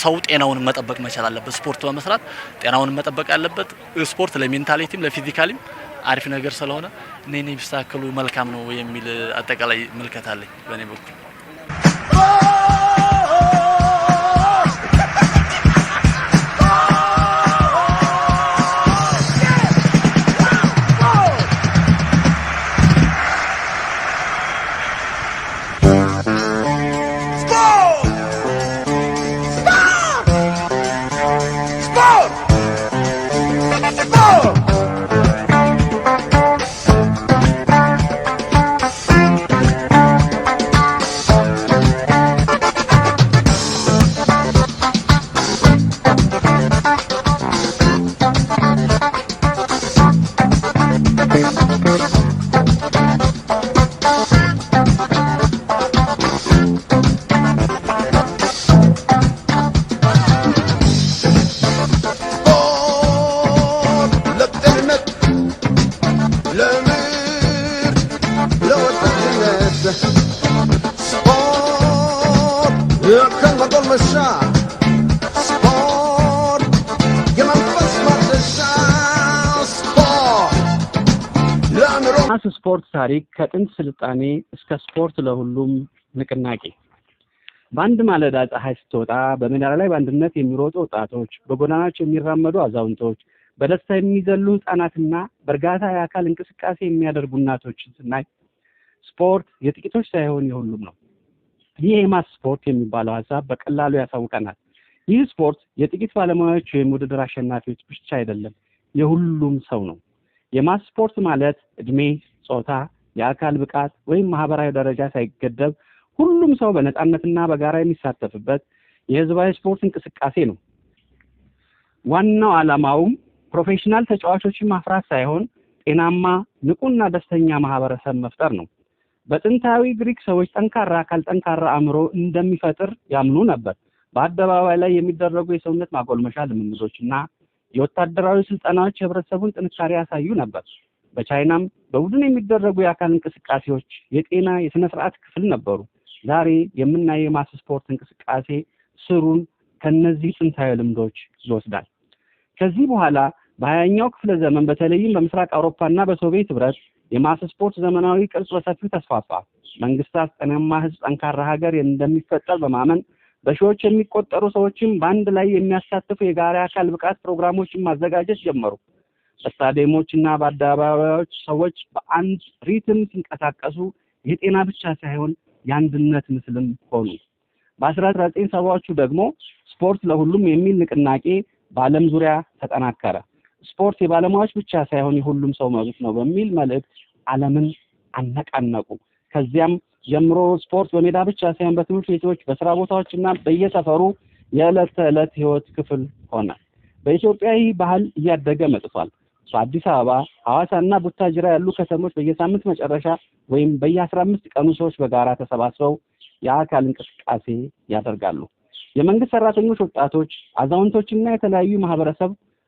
ሰው ጤናውን መጠበቅ መቻል አለበት። ስፖርት በመስራት ጤናውን መጠበቅ አለበት። ስፖርት ለሜንታሊቲም ለፊዚካሊም አሪፍ ነገር ስለሆነ እኔ ቢስተካከሉ መልካም ነው የሚል አጠቃላይ መልከታ አለኝ በእኔ በኩል። ስፖርት ታሪክ ከጥንት ስልጣኔ እስከ ስፖርት ለሁሉም ንቅናቄ። በአንድ ማለዳ ፀሐይ ስትወጣ በሜዳ ላይ በአንድነት የሚሮጡ ወጣቶች፣ በጎዳናዎች የሚራመዱ አዛውንቶች፣ በደስታ የሚዘሉ ህፃናትና በእርጋታ የአካል እንቅስቃሴ የሚያደርጉ እናቶችን ስናይ ስፖርት የጥቂቶች ሳይሆን የሁሉም ነው። ይህ የማስ ስፖርት የሚባለው ሀሳብ በቀላሉ ያሳውቀናል። ይህ ስፖርት የጥቂት ባለሙያዎች ወይም ውድድር አሸናፊዎች ብቻ አይደለም፣ የሁሉም ሰው ነው። የማስ ስፖርት ማለት እድሜ፣ ጾታ፣ የአካል ብቃት ወይም ማህበራዊ ደረጃ ሳይገደብ ሁሉም ሰው በነፃነትና በጋራ የሚሳተፍበት የህዝባዊ ስፖርት እንቅስቃሴ ነው። ዋናው ዓላማውም ፕሮፌሽናል ተጫዋቾችን ማፍራት ሳይሆን ጤናማ፣ ንቁና ደስተኛ ማህበረሰብ መፍጠር ነው። በጥንታዊ ግሪክ ሰዎች ጠንካራ አካል ጠንካራ አእምሮ እንደሚፈጥር ያምኑ ነበር። በአደባባይ ላይ የሚደረጉ የሰውነት ማጎልመሻ ልምምዶችና የወታደራዊ ስልጠናዎች የህብረተሰቡን ጥንካሬ ያሳዩ ነበር። በቻይናም በቡድን የሚደረጉ የአካል እንቅስቃሴዎች የጤና የስነ ስርዓት ክፍል ነበሩ። ዛሬ የምናየው የማስ ስፖርት እንቅስቃሴ ስሩን ከነዚህ ጥንታዊ ልምዶች ይወስዳል። ከዚህ በኋላ በ20ኛው ክፍለ ዘመን በተለይም በምስራቅ አውሮፓና በሶቪየት ህብረት የማስ ስፖርት ዘመናዊ ቅርጽ በሰፊው ተስፋፋ። መንግስታት ጤናማ ህዝብ ጠንካራ ሀገር እንደሚፈጠር በማመን በሺዎች የሚቆጠሩ ሰዎችን በአንድ ላይ የሚያሳትፉ የጋራ አካል ብቃት ፕሮግራሞችን ማዘጋጀት ጀመሩ። በስታዲየሞችና በአደባባዮች ሰዎች በአንድ ሪትም ሲንቀሳቀሱ የጤና ብቻ ሳይሆን የአንድነት ምስልም ሆኑ። በ1970ዎቹ ደግሞ ስፖርት ለሁሉም የሚል ንቅናቄ በዓለም ዙሪያ ተጠናከረ። ስፖርት የባለሙያዎች ብቻ ሳይሆን የሁሉም ሰው መብት ነው በሚል መልእክት ዓለምን አነቃነቁ። ከዚያም ጀምሮ ስፖርት በሜዳ ብቻ ሳይሆን በትምህርት ቤቶች፣ በስራ ቦታዎችና በየሰፈሩ የዕለት ተዕለት ህይወት ክፍል ሆነ። በኢትዮጵያ ይህ ባህል እያደገ መጥቷል። በአዲስ አበባ፣ ሐዋሳና ቡታጅራ ያሉ ከተሞች በየሳምንት መጨረሻ ወይም በየ15 ቀኑ ሰዎች በጋራ ተሰባስበው የአካል እንቅስቃሴ ያደርጋሉ። የመንግስት ሰራተኞች፣ ወጣቶች፣ አዛውንቶችና የተለያዩ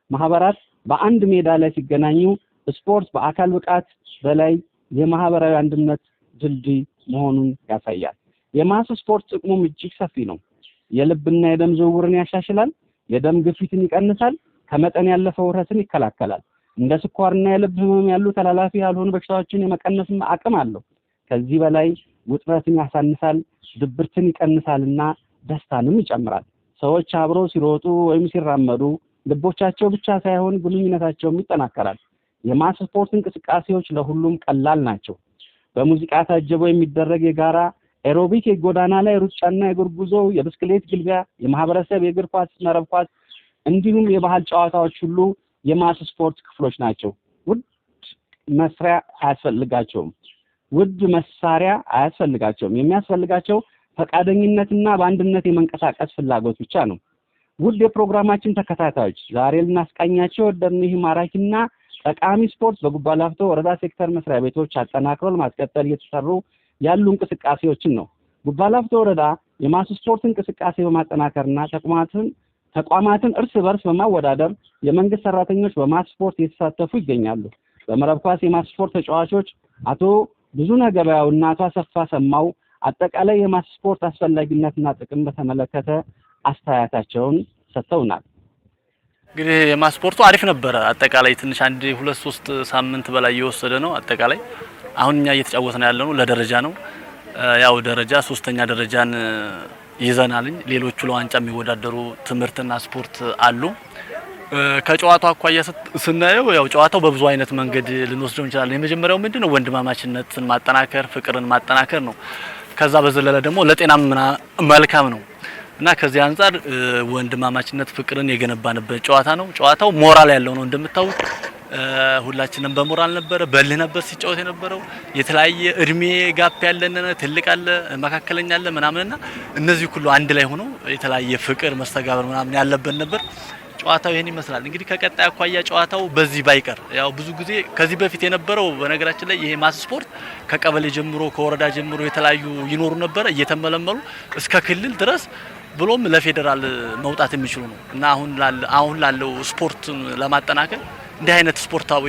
ማህበራት በአንድ ሜዳ ላይ ሲገናኙ ስፖርት በአካል ብቃት በላይ የማህበራዊ አንድነት ድልድይ መሆኑን ያሳያል። የማስ ስፖርት ጥቅሙም እጅግ ሰፊ ነው። የልብና የደም ዝውውርን ያሻሽላል፣ የደም ግፊትን ይቀንሳል፣ ከመጠን ያለፈ ውፍረትን ይከላከላል። እንደ ስኳርና የልብ ህመም ያሉ ተላላፊ ያልሆኑ በሽታዎችን የመቀነስ አቅም አለው። ከዚህ በላይ ውጥረትን ያሳንሳል፣ ድብርትን ይቀንሳልና ደስታንም ይጨምራል። ሰዎች አብረው ሲሮጡ ወይም ሲራመዱ ልቦቻቸው ብቻ ሳይሆን ግንኙነታቸውም ይጠናከራል። የማስ ስፖርት እንቅስቃሴዎች ለሁሉም ቀላል ናቸው። በሙዚቃ ታጅበው የሚደረግ የጋራ ኤሮቢክ የጎዳና ላይ ሩጫና የእግር ጉዞ፣ የብስክሌት ግልቢያ፣ የማህበረሰብ የእግር ኳስ፣ መረብ ኳስ እንዲሁም የባህል ጨዋታዎች ሁሉ የማስ ስፖርት ክፍሎች ናቸው። ውድ መሳሪያ አያስፈልጋቸውም። የሚያስፈልጋቸው ፈቃደኝነትና በአንድነት የመንቀሳቀስ ፍላጎት ብቻ ነው። ውድ የፕሮግራማችን ተከታታዮች ዛሬ ልናስቃኛቸው ወደድነው ይህ ማራኪና ጠቃሚ ስፖርት በጉባ ላፍቶ ወረዳ ሴክተር መስሪያ ቤቶች አጠናክሮ ለማስቀጠል እየተሰሩ ያሉ እንቅስቃሴዎችን ነው። ጉባ ላፍቶ ወረዳ የማስ ስፖርት እንቅስቃሴ በማጠናከርና ተቋማትን እርስ በርስ በማወዳደር የመንግስት ሰራተኞች በማስ ስፖርት እየተሳተፉ ይገኛሉ። በመረብ ኳስ የማስ ስፖርት ተጫዋቾች አቶ ብዙነህ ገበያውና አቶ አሰፋ ሰማው አጠቃላይ የማስ ስፖርት አስፈላጊነትና ጥቅም በተመለከተ አስተያየታቸውን ሰጥተውናል። እንግዲህ የማስፖርቱ አሪፍ ነበረ። አጠቃላይ ትንሽ 1-2-3 ሳምንት በላይ የወሰደ ነው። አጠቃላይ አሁን እኛ እየተጫወተን ያለነው ለደረጃ ነው። ያው ደረጃ 3ኛ ደረጃን ይዘናልኝ። ሌሎቹ ለዋንጫ የሚወዳደሩ ትምህርትና ስፖርት አሉ። ከጨዋታው አኳያ ስናየው ያው ጨዋታው በብዙ አይነት መንገድ ልንወስደው እንችላለን። የመጀመሪያው ምንድነው ወንድማማችነትን ማጠናከር፣ ፍቅርን ማጠናከር ነው። ከዛ በዘለለ ደግሞ ለጤናም መልካም ነው እና ከዚህ አንፃር ወንድማማችነት ፍቅርን የገነባንበት ጨዋታ ነው። ጨዋታው ሞራል ያለው ነው። እንደምታውቁ ሁላችንም በሞራል ነበር በልህ ነበር ሲጫወት የነበረው። የተለያየ እድሜ ጋፕ ያለን ትልቅ አለ፣ መካከለኛ አለ ምናምንና እነዚህ ሁሉ አንድ ላይ ሆኖ የተለያየ ፍቅር መስተጋብር ምናምን ያለበት ነበር። ጨዋታው ይሄን ይመስላል። እንግዲህ ከቀጣይ አኳያ ጨዋታው በዚህ ባይቀር ያው ብዙ ጊዜ ከዚህ በፊት የነበረው በነገራችን ላይ ይሄ ማስ ስፖርት ከቀበሌ ጀምሮ ከወረዳ ጀምሮ የተለያዩ ይኖሩ ነበር እየተመለመሉ እስከ ክልል ድረስ ብሎም ለፌደራል መውጣት የሚችሉ ነው እና አሁን ላለው ስፖርት ለማጠናከር እንዲህ አይነት ስፖርታዊ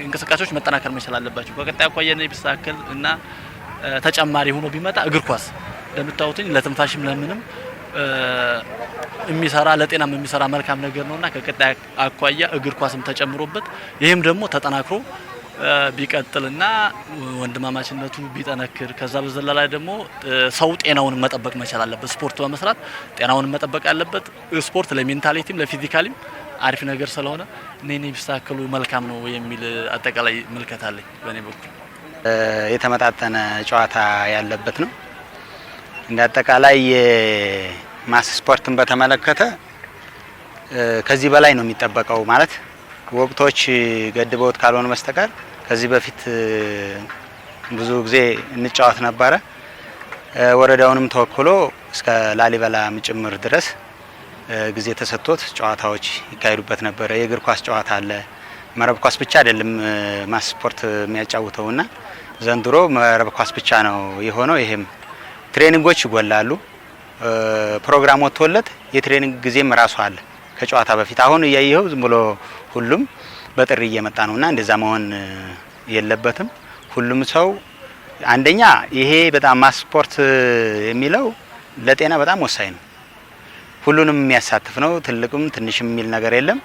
እንቅስቃሴዎች መጠናከር መቻል አለባቸው። ከቀጣይ አኳያ ነው ቢስተካከል እና ተጨማሪ ሆኖ ቢመጣ እግር ኳስ እንደምታውቁኝ ለትንፋሽም ለምንም የሚሰራ ለጤናም የሚሰራ መልካም ነገር ነውና ከቀጣይ አኳያ እግር ኳስም ተጨምሮበት ይሄም ደግሞ ተጠናክሮ ቢቀጥልና ወንድማማችነቱ ቢጠነክር ከዛ በዘለላ ደግሞ ሰው ጤናውን መጠበቅ መቻል አለበት። ስፖርት በመስራት ጤናውን መጠበቅ አለበት። ስፖርት ለሜንታሊቲም ለፊዚካሊም አሪፍ ነገር ስለሆነ እኔ ቢስተካከሉ መልካም ነው የሚል አጠቃላይ ምልከታ አለኝ በእኔ በኩል። የተመጣጠነ ጨዋታ ያለበት ነው። እንደ አጠቃላይ ማስ ስፖርትን በተመለከተ ከዚህ በላይ ነው የሚጠበቀው። ማለት ወቅቶች ገድበውት ካልሆነ በስተቀር ከዚህ በፊት ብዙ ጊዜ እንጫወት ነበረ። ወረዳውንም ተወክሎ እስከ ላሊበላ ጭምር ድረስ ጊዜ ተሰጥቶት ጨዋታዎች ይካሄዱበት ነበረ። የእግር ኳስ ጨዋታ አለ። መረብ ኳስ ብቻ አይደለም ማስ ስፖርት የሚያጫውተውና ዘንድሮ መረብ ኳስ ብቻ ነው የሆነው። ይሄም ትሬኒንጎች ይጎላሉ። ፕሮግራም ወጥቶለት የትሬኒንግ ጊዜም ራሱ አለ ከጨዋታ በፊት። አሁን እያየኸው ዝም ብሎ ሁሉም በጥሪ እየመጣ ነውና እንደዛ መሆን የለበትም። ሁሉም ሰው አንደኛ ይሄ በጣም ማስ ስፖርት የሚለው ለጤና በጣም ወሳኝ ነው። ሁሉንም የሚያሳትፍ ነው። ትልቅም ትንሽም የሚል ነገር የለም።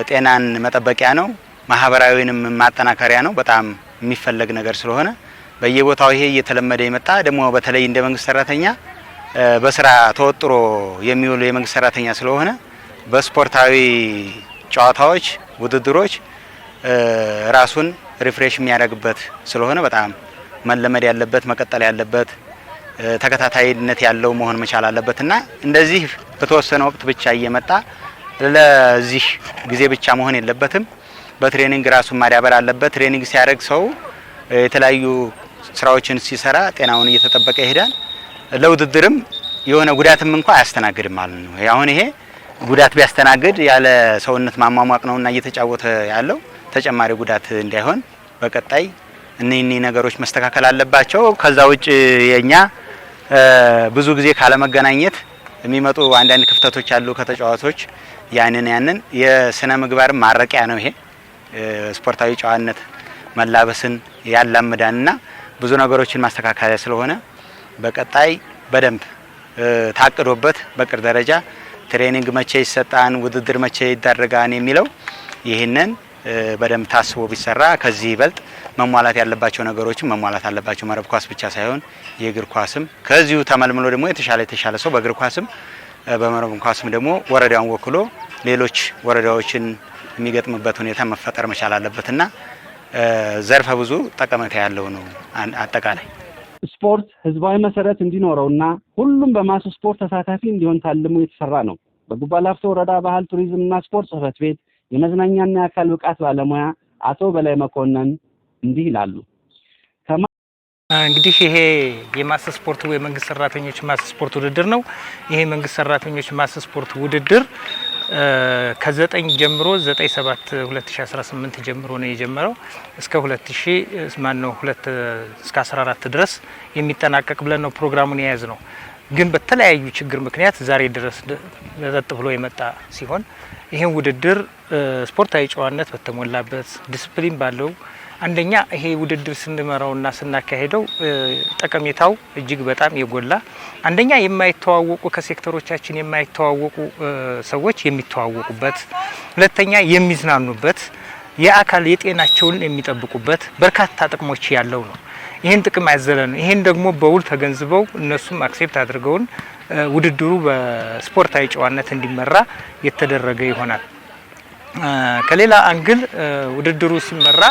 ጤናን መጠበቂያ ነው። ማህበራዊንም ማጠናከሪያ ነው። በጣም የሚፈለግ ነገር ስለሆነ በየቦታው ይሄ እየተለመደ የመጣ ደግሞ በተለይ እንደ መንግስት ሰራተኛ በስራ ተወጥሮ የሚውል የመንግስት ሰራተኛ ስለሆነ በስፖርታዊ ጨዋታዎች፣ ውድድሮች ራሱን ሪፍሬሽ የሚያደርግበት ስለሆነ በጣም መለመድ ያለበት መቀጠል ያለበት ተከታታይነት ያለው መሆን መቻል አለበትና እንደዚህ በተወሰነ ወቅት ብቻ እየመጣ ለዚህ ጊዜ ብቻ መሆን የለበትም። በትሬኒንግ ራሱን ማዳበር አለበት። ትሬኒንግ ሲያደርግ ሰው የተለያዩ ስራዎችን ሲሰራ ጤናውን እየተጠበቀ ይሄዳል። ለውድድርም የሆነ ጉዳትም እንኳን አያስተናግድም ማለት ነው። አሁን ይሄ ጉዳት ቢያስተናግድ ያለ ሰውነት ማሟሟቅ ነውና እየተጫወተ ያለው ተጨማሪ ጉዳት እንዳይሆን በቀጣይ እነኚህ ነገሮች መስተካከል አለባቸው። ከዛ ውጭ የኛ ብዙ ጊዜ ካለ መገናኘት የሚመጡ አንዳንድ ክፍተቶች አሉ ከተጫዋቾች። ያንን የስነ ምግባር ማረቂያ ነው። ይሄ ስፖርታዊ ጨዋነት መላበስን ያላምዳንና ብዙ ነገሮችን ማስተካከያ ስለሆነ በቀጣይ በደንብ ታቅዶበት በቅር ደረጃ ትሬኒንግ መቼ ይሰጣን፣ ውድድር መቼ ይደረጋን የሚለው ይህንን በደንብ ታስቦ ቢሰራ ከዚህ ይበልጥ መሟላት ያለባቸው ነገሮችን መሟላት አለባቸው። መረብ ኳስ ብቻ ሳይሆን የእግር ኳስም ከዚሁ ተመልምሎ ደግሞ የተሻለ ሰው በእግር ኳስም በመረብ ኳስም ደግሞ ወረዳውን ወክሎ ሌሎች ወረዳዎችን የሚገጥምበት ሁኔታ መፈጠር መቻል አለበትና ዘርፈ ብዙ ጠቀሜታ ያለው ነው። አጠቃላይ ስፖርት ህዝባዊ መሰረት እንዲኖረውና ሁሉም በማስ ስፖርት ተሳታፊ እንዲሆን ታልሞ የተሰራ ነው። በጉባ ላፍቶ ወረዳ ባህል ቱሪዝምና ስፖርት ጽሕፈት ቤት የመዝናኛና የአካል ብቃት ባለሙያ አቶ በላይ መኮንን እንዲህ ይላሉ። እንግዲህ ይሄ የማስ ስፖርት ወይ መንግስት ሰራተኞች ማስ ስፖርት ውድድር ነው። ይሄ መንግስት ሰራተኞች ማስ ስፖርት ውድድር ከ9 ጀምሮ 9/7/2018 ጀምሮ ነው የጀመረው እስከ 14 ድረስ የሚጠናቀቅ ብለን ነው ፕሮግራሙን የያዝ ነው። ግን በተለያዩ ችግር ምክንያት ዛሬ ድረስ ለጠጥ ብሎ የመጣ ሲሆን ይሄን ውድድር ስፖርታዊ ጨዋነት በተሞላበት ዲስፕሊን ባለው አንደኛ ይሄ ውድድር ስንመራውና ስናካሄደው ጠቀሜታው እጅግ በጣም የጎላ አንደኛ የማይተዋወቁ ከሴክተሮቻችን የማይተዋወቁ ሰዎች የሚተዋወቁበት፣ ሁለተኛ የሚዝናኑበት፣ የአካል የጤናቸውን የሚጠብቁበት በርካታ ጥቅሞች ያለው ነው። ይሄን ጥቅም ያዘለ ነው። ይሄን ደግሞ በውል ተገንዝበው እነሱም አክሴፕት አድርገውን ውድድሩ በስፖርታዊ ጨዋነት እንዲመራ የተደረገ ይሆናል። ከሌላ አንግል ውድድሩ ሲመራ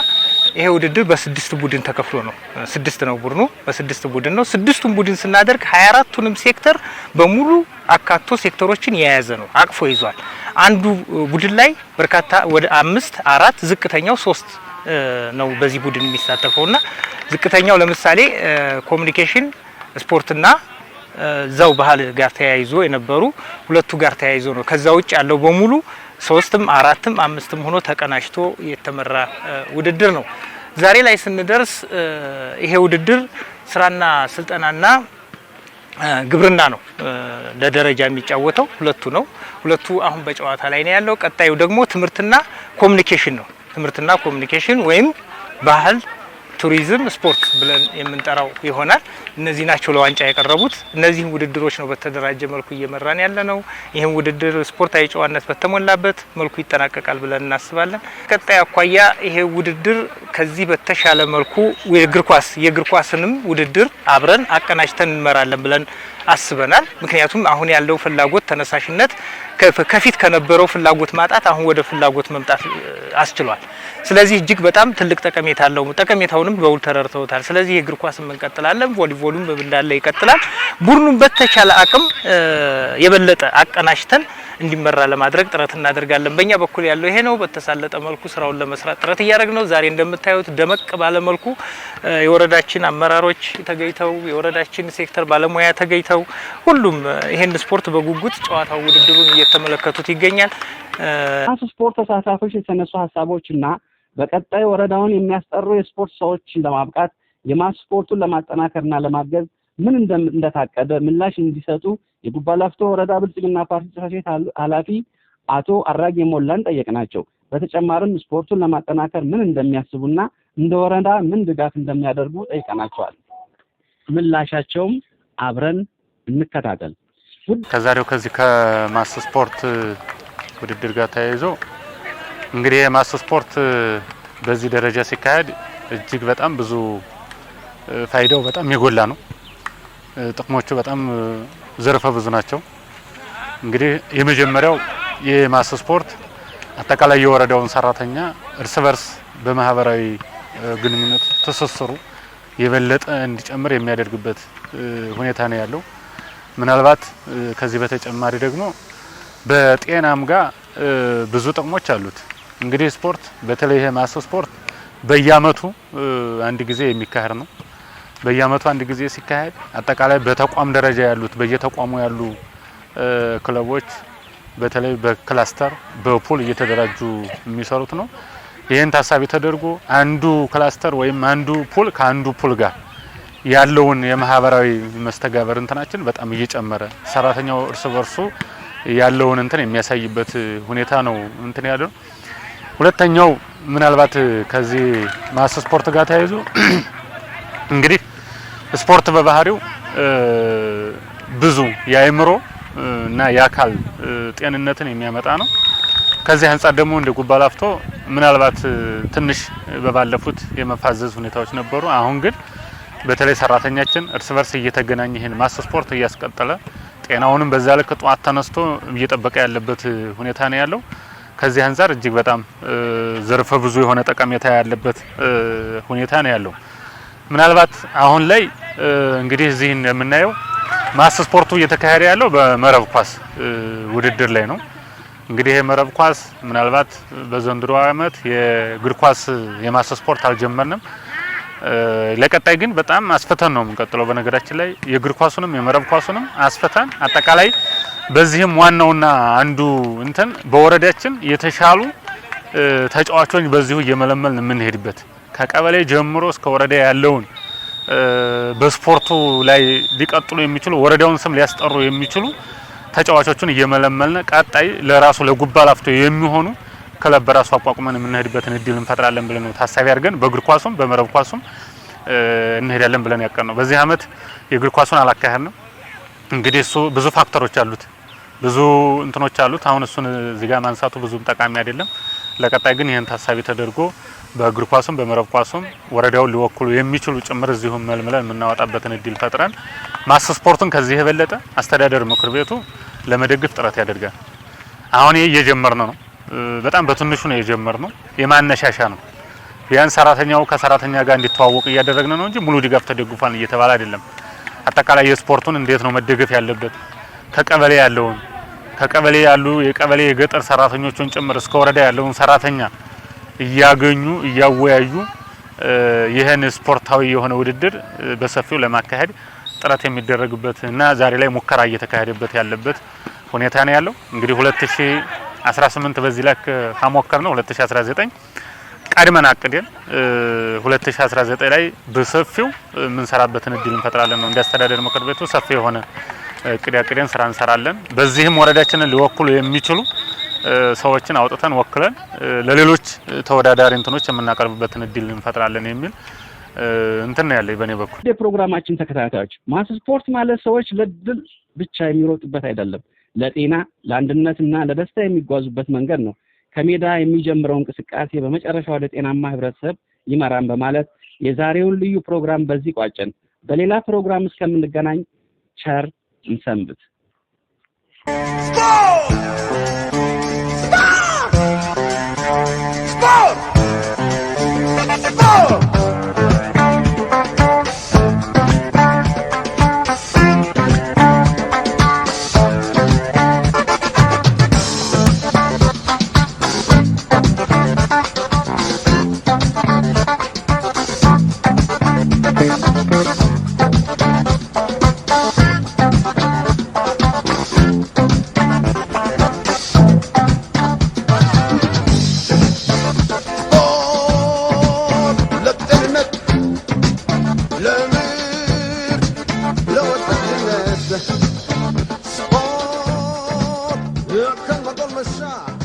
ይሄ ውድድር በስድስት ቡድን ተከፍሎ ነው። ስድስት ነው ቡድኑ፣ በስድስት ቡድን ነው። ስድስቱን ቡድን ስናደርግ 24ቱንም ሴክተር በሙሉ አካቶ ሴክተሮችን የያዘ ነው፣ አቅፎ ይዟል። አንዱ ቡድን ላይ በርካታ ወደ 5 4 ዝቅተኛው 3 ነው በዚህ ቡድን የሚሳተፈውና ዝቅተኛው ለምሳሌ ኮሙኒኬሽን ስፖርትና ዛው ባህል ጋር ተያይዞ የነበሩ ሁለቱ ጋር ተያይዞ ነው። ከዛ ውጭ ያለው በሙሉ 3ም 4ም 5ም ሆኖ ተቀናጅቶ የተመራ ውድድር ነው። ዛሬ ላይ ስንደርስ ይሄ ውድድር ስራና ስልጠናና ግብርና ነው ለደረጃ የሚጫወተው ሁለቱ ነው። ሁለቱ አሁን በጨዋታ ላይ ነው ያለው። ቀጣዩ ደግሞ ትምህርትና ኮሙኒኬሽን ነው። ትምህርትና ኮሙኒኬሽን ወይም ባህል ቱሪዝም ስፖርት ብለን የምንጠራው ይሆናል። እነዚህ ናቸው ለዋንጫ የቀረቡት። እነዚህ ውድድሮች ነው በተደራጀ መልኩ እየመራን ያለ ነው። ይሄን ውድድር ስፖርታዊ ጨዋነት በተሞላበት መልኩ ይጠናቀቃል ብለን እናስባለን። ቀጣይ አኳያ ይሄ ውድድር ከዚህ በተሻለ መልኩ የእግር ኳስንም ውድድር አብረን አቀናጅተን እንመራለን ብለን አስበናል። ምክንያቱም አሁን ያለው ፍላጎት ተነሳሽነት ከፊት ከነበረው ፍላጎት ማጣት አሁን ወደ ፍላጎት መምጣት አስችሏል። ስለዚህ እጅግ በጣም ትልቅ ጠቀሜታ አለው። ጠቀሜታውንም በውል ተረድተውታል። ስለዚህ የእግር ኳስም እንቀጥላለን፣ ቮሊቦሉም እንዳለ ይቀጥላል። ቡድኑን በተቻለ አቅም የበለጠ አቀናጅተን እንዲመራ ለማድረግ ጥረት እናደርጋለን። በእኛ በኩል ያለው ይሄ ነው። በተሳለጠ መልኩ ስራውን ለመስራት ጥረት እያደረግን ነው። ዛሬ እንደምታዩት ደመቅ ባለ መልኩ የወረዳችን አመራሮች ተገኝተው የወረዳችን ሴክተር ባለሙያ ተገኝተው ሁሉም ይሄን ስፖርት በጉጉት ጨዋታው ውድድሩን እየተመለከቱት ይገኛል። ስፖርት ተሳታፊዎች የተነሱ ሀሳቦችና በቀጣይ ወረዳውን የሚያስጠሩ የስፖርት ሰዎችን ለማብቃት የማስ ስፖርቱን ለማጠናከርና ለማገዝ ምን እንደታቀደ ምላሽ እንዲሰጡ የጉባ ላፍቶ ወረዳ ብልጽግና ፓርቲ ጽሕፈት ቤት ኃላፊ አቶ አራጌ ሞላን ጠየቅናቸው። በተጨማሪም ስፖርቱን ለማጠናከር ምን እንደሚያስቡና እንደ ወረዳ ምን ድጋፍ እንደሚያደርጉ ጠይቀናቸዋል። ምላሻቸውም አብረን እንከታተል። ከዛሬው ከዚህ ከማስ ስፖርት ውድድር ጋር ተያይዞ እንግዲህ የማስ ስፖርት በዚህ ደረጃ ሲካሄድ እጅግ በጣም ብዙ ፋይዳው በጣም የጎላ ነው። ጥቅሞቹ በጣም ዘርፈ ብዙ ናቸው። እንግዲህ የመጀመሪያው የማስ ስፖርት አጠቃላይ የወረዳውን ሰራተኛ እርስ በርስ በማህበራዊ ግንኙነት ትስስሩ የበለጠ እንዲጨምር የሚያደርግበት ሁኔታ ነው ያለው። ምናልባት ከዚህ በተጨማሪ ደግሞ በጤናም ጋር ብዙ ጥቅሞች አሉት። እንግዲህ ስፖርት በተለይ ይሄ ማስ ስፖርት በየአመቱ አንድ ጊዜ የሚካሄድ ነው። በየአመቱ አንድ ጊዜ ሲካሄድ አጠቃላይ በተቋም ደረጃ ያሉት በየተቋሙ ያሉ ክለቦች በተለይ በክላስተር በፑል እየተደራጁ የሚሰሩት ነው። ይሄን ታሳቢ ተደርጎ አንዱ ክላስተር ወይም አንዱ ፑል ከአንዱ ፑል ጋር ያለውን የማህበራዊ መስተጋበር እንትናችን በጣም እየጨመረ ሰራተኛው እርስ በርሱ ያለውን እንትን የሚያሳይበት ሁኔታ ነው እንትን ያለው። ሁለተኛው ምናልባት ከዚህ ማስ ስፖርት ጋር ተያይዞ እንግዲህ ስፖርት በባህሪው ብዙ የአእምሮ እና የአካል ጤንነትን የሚያመጣ ነው። ከዚህ አንፃር ደግሞ እንደ ጉባ ላፍቶ ምናልባት ትንሽ በባለፉት የመፋዘዝ ሁኔታዎች ነበሩ። አሁን ግን በተለይ ሰራተኛችን እርስ በርስ እየተገናኘ ይሄን ማስ ስፖርት እያስቀጠለ ጤናውንም በዛ ልክ ጧት ተነስቶ እየጠበቀ ያለበት ሁኔታ ነው ያለው። ከዚህ አንፃር እጅግ በጣም ዘርፈ ብዙ የሆነ ጠቀሜታ ያለበት ሁኔታ ነው ያለው። ምናልባት አሁን ላይ እንግዲህ እዚህ እንደምናየው ማስ ስፖርቱ እየተካሄደ ያለው በመረብ ኳስ ውድድር ላይ ነው። እንግዲህ የመረብ ኳስ ምናልባት በዘንድሮ ዓመት የእግር ኳስ የማስ ስፖርት አልጀመርንም። ለቀጣይ ግን በጣም አስፈተን ነው የምንቀጥለው። በነገራችን ላይ የእግር ኳሱንም የመረብ ኳሱንም አስፈተን አጠቃላይ በዚህም ዋናውና አንዱ እንትን በወረዳችን የተሻሉ ተጫዋቾች በዚሁ እየመለመልን የምንሄድበት ከቀበሌ ጀምሮ እስከ ወረዳ ያለውን በስፖርቱ ላይ ሊቀጥሉ የሚችሉ ወረዳውን ስም ሊያስጠሩ የሚችሉ ተጫዋቾችን እየመለመልን ቀጣይ ለራሱ ለጉባ ላፍቶ የሚሆኑ ክለብ በራሱ አቋቁመን የምንሄድበትን እድል እንፈጥራለን ብለን ነው ታሳቢ አድርገን በእግር ኳሱም በመረብ ኳሱም እንሄዳለን ብለን ያቀርነው። በዚህ አመት የእግር ኳሱን አላካሄድንም። እንግዲህ እሱ ብዙ ፋክተሮች አሉት፣ ብዙ እንትኖች አሉት። አሁን እሱን እዚህ ጋር ማንሳቱ ብዙም ጠቃሚ አይደለም። ለቀጣይ ግን ይሄን ታሳቢ ተደርጎ በእግር ኳሱም በመረብ ኳሱም ወረዳውን ሊወክሉ የሚችሉ ጭምር እዚሁም መልምለን የምናወጣበትን እድል ፈጥረን ማስ ስፖርቱን ከዚህ የበለጠ አስተዳደር ምክር ቤቱ ለመደገፍ ጥረት ያደርጋል። አሁን ይሄ እየጀመርነው ነው። በጣም በትንሹ ነው የጀመርነው። የማነሻሻ ነው። ቢያንስ ሰራተኛው ከሰራተኛ ጋር እንዲተዋወቅ እያደረግን ነው እንጂ ሙሉ ድጋፍ ተደግፏል እየተባለ አይደለም። አጠቃላይ የስፖርቱን እንዴት ነው መደገፍ ያለበት ከቀበሌ ያለውን ከቀበሌ ያሉ የቀበሌ የገጠር ሰራተኞችን ጭምር እስከ ወረዳ ያለውን ሰራተኛ እያገኙ እያወያዩ ይሄን ስፖርታዊ የሆነ ውድድር በሰፊው ለማካሄድ ጥረት የሚደረግበት እና ዛሬ ላይ ሙከራ እየተካሄደበት ያለበት ሁኔታ ነው ያለው። እንግዲህ 2018 በዚህ ላይ ካሞከር ነው 2019 ቀድመን አቅደን 2019 ላይ በሰፊው የምንሰራበትን እድል እንፈጥራለን ነው። እንዲያስተዳደር ምክር ቤቱ ሰፊ የሆነ እቅድ አቅደን ስራ እንሰራለን። በዚህም ወረዳችንን ሊወክሉ የሚችሉ ሰዎችን አውጥተን ወክለን ለሌሎች ተወዳዳሪ እንትኖች የምናቀርብበትን እድል እንፈጥራለን የሚል እንትን ነው ያለኝ በኔ በኩል። የፕሮግራማችን ተከታታዮች ማስ ስፖርት ማለት ሰዎች ለድል ብቻ የሚሮጡበት አይደለም፣ ለጤና ለአንድነትና ለደስታ የሚጓዙበት መንገድ ነው። ከሜዳ የሚጀምረው እንቅስቃሴ በመጨረሻ ወደ ጤናማ ህብረተሰብ ይመራን በማለት የዛሬውን ልዩ ፕሮግራም በዚህ ቋጨን። በሌላ ፕሮግራም እስከምንገናኝ ቸር እንሰንብት። Sport, eu canto a